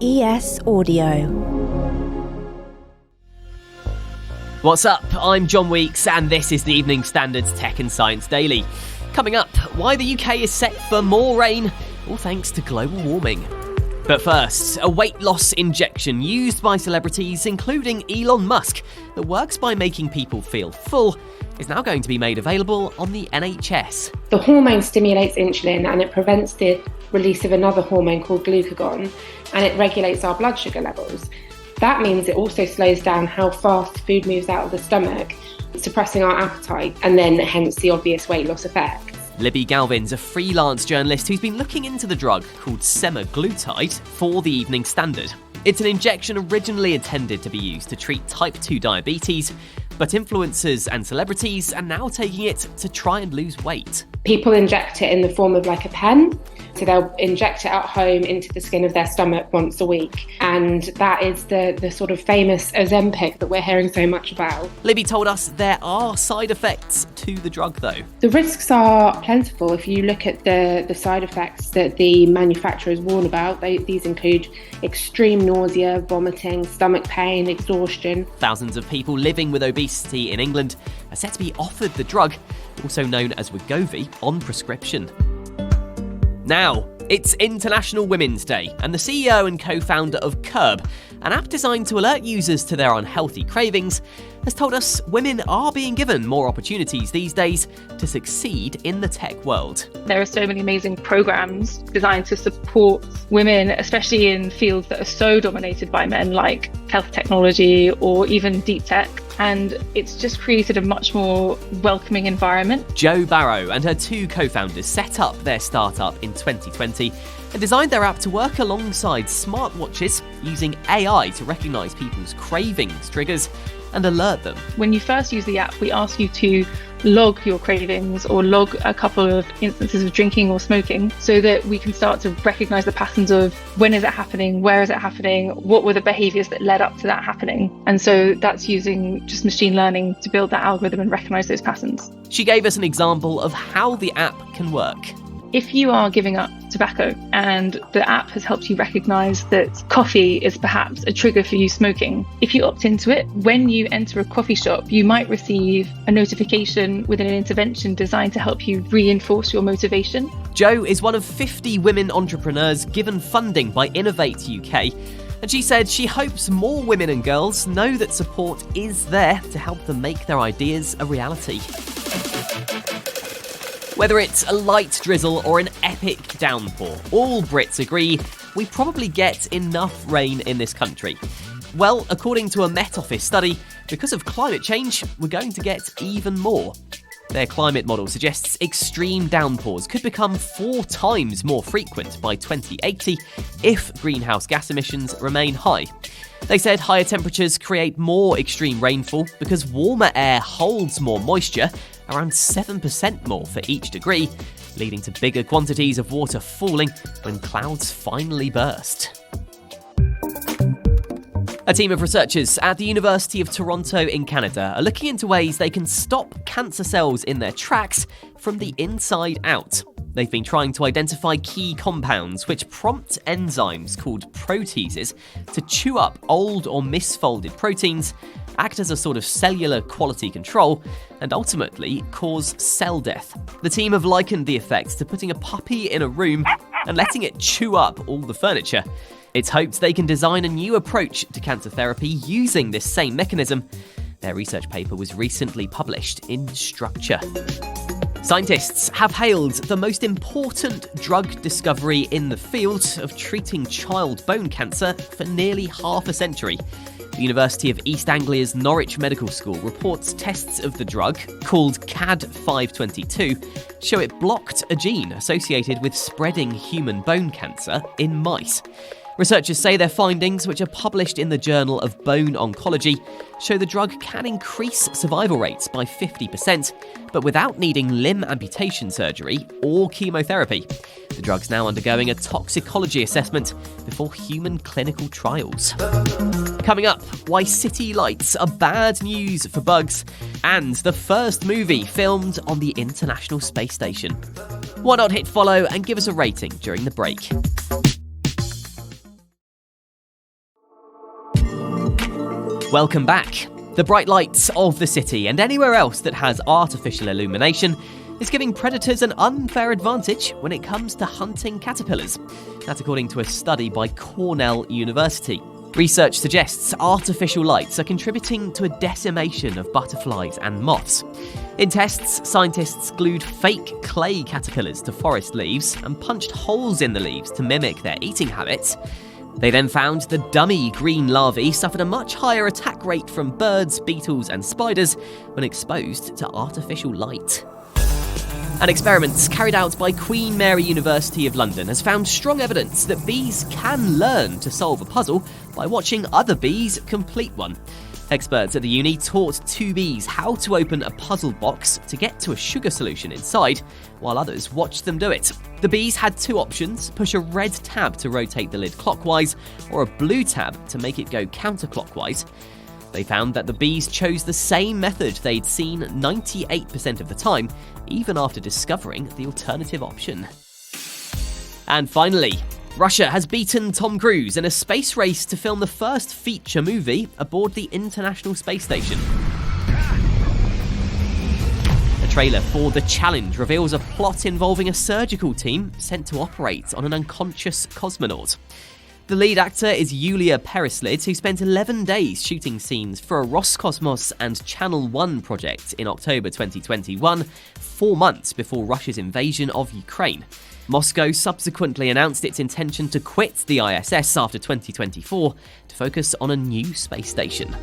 ES Audio. What's up? I'm John Weeks and this is the Evening Standard's Tech and Science Daily. Coming up, why the UK is set for more rain, all thanks to global warming. But first, a weight loss injection used by celebrities, including Elon Musk, that works by making people feel full, is now going to be made available on the NHS. The hormone stimulates insulin and it prevents the release of another hormone called glucagon, and it regulates our blood sugar levels. That means it also slows down how fast food moves out of the stomach, suppressing our appetite, and then hence the obvious weight loss effect. Libby Galvin's a freelance journalist who's been looking into the drug called Semaglutide for the Evening Standard. It's an injection originally intended to be used to treat type 2 diabetes, but influencers and celebrities are now taking it to try and lose weight. People inject it in the form of like a pen. So they'll inject it at home into the skin of their stomach once a week. And that is the sort of famous Ozempic that we're hearing so much about. Libby told us there are side effects to the drug though. The risks are plentiful. If you look at the side effects that the manufacturers warn about, these include extreme nausea, vomiting, stomach pain, exhaustion. Thousands of people living with obesity in England are set to be offered the drug, also known as Wegovy, on prescription. Now, it's International Women's Day, and the CEO and co-founder of Curb, an app designed to alert users to their unhealthy cravings, has told us women are being given more opportunities these days to succeed in the tech world. There are so many amazing programs designed to support women, especially in fields that are so dominated by men, like health technology or even deep tech. And it's just created a much more welcoming environment. Jo Barrow and her two co-founders set up their startup in 2020 and designed their app to work alongside smartwatches, using AI to recognise people's cravings triggers and alert them. When you first use the app, we ask you to log your cravings or log a couple of instances of drinking or smoking so that we can start to recognise the patterns of when is it happening, where is it happening, what were the behaviours that led up to that happening. And so that's using just machine learning to build that algorithm and recognise those patterns. She gave us an example of how the app can work. If you are giving up tobacco and the app has helped you recognise that coffee is perhaps a trigger for you smoking, if you opt into it, when you enter a coffee shop, you might receive a notification with an intervention designed to help you reinforce your motivation. Jo is one of 50 women entrepreneurs given funding by Innovate UK, and she said she hopes more women and girls know that support is there to help them make their ideas a reality. Whether it's a light drizzle or an epic downpour, all Brits agree we probably get enough rain in this country. Well, according to a Met Office study, because of climate change, we're going to get even more. Their climate model suggests extreme downpours could become 4 times more frequent by 2080 if greenhouse gas emissions remain high. They said higher temperatures create more extreme rainfall because warmer air holds more moisture, around 7% more for each degree, leading to bigger quantities of water falling when clouds finally burst. A team of researchers at the University of Toronto in Canada are looking into ways they can stop cancer cells in their tracks from the inside out. They've been trying to identify key compounds which prompt enzymes called proteases to chew up old or misfolded proteins, act as a sort of cellular quality control, and ultimately cause cell death. The team have likened the effects to putting a puppy in a room and letting it chew up all the furniture. It's hoped they can design a new approach to cancer therapy using this same mechanism. Their research paper was recently published in Structure. Scientists have hailed the most important drug discovery in the field of treating child bone cancer for nearly half a century. The University of East Anglia's Norwich Medical School reports tests of the drug, called CAD522, show it blocked a gene associated with spreading human bone cancer in mice. Researchers say their findings, which are published in the Journal of Bone Oncology, show the drug can increase survival rates by 50%, but without needing limb amputation surgery or chemotherapy. The drug's now undergoing a toxicology assessment before human clinical trials. Coming up, why city lights are bad news for bugs, and the first movie filmed on the International Space Station. Why not hit follow and give us a rating during the break? Welcome back. The bright lights of the city and anywhere else that has artificial illumination is giving predators an unfair advantage when it comes to hunting caterpillars. That's according to a study by Cornell University. Research suggests artificial lights are contributing to a decimation of butterflies and moths. In tests, scientists glued fake clay caterpillars to forest leaves and punched holes in the leaves to mimic their eating habits. They then found the dummy green larvae suffered a much higher attack rate from birds, beetles and spiders when exposed to artificial light. An experiment carried out by Queen Mary University of London has found strong evidence that bees can learn to solve a puzzle by watching other bees complete one. Experts at the uni taught 2 bees how to open a puzzle box to get to a sugar solution inside, while others watched them do it. The bees had 2 options: push a red tab to rotate the lid clockwise, or a blue tab to make it go counterclockwise. They found that the bees chose the same method they'd seen 98% of the time, even after discovering the alternative option. And finally, Russia has beaten Tom Cruise in a space race to film the first feature movie aboard the International Space Station. A trailer for The Challenge reveals a plot involving a surgical team sent to operate on an unconscious cosmonaut. The lead actor is Yulia Perislid, who spent 11 days shooting scenes for a Roscosmos and Channel 1 project in October 2021, 4 months before Russia's invasion of Ukraine. Moscow subsequently announced its intention to quit the ISS after 2024 to focus on a new space station.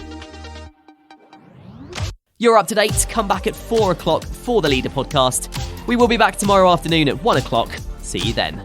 You're up to date. Come back at 4 o'clock for the Leader podcast. We will be back tomorrow afternoon at 1 o'clock. See you then.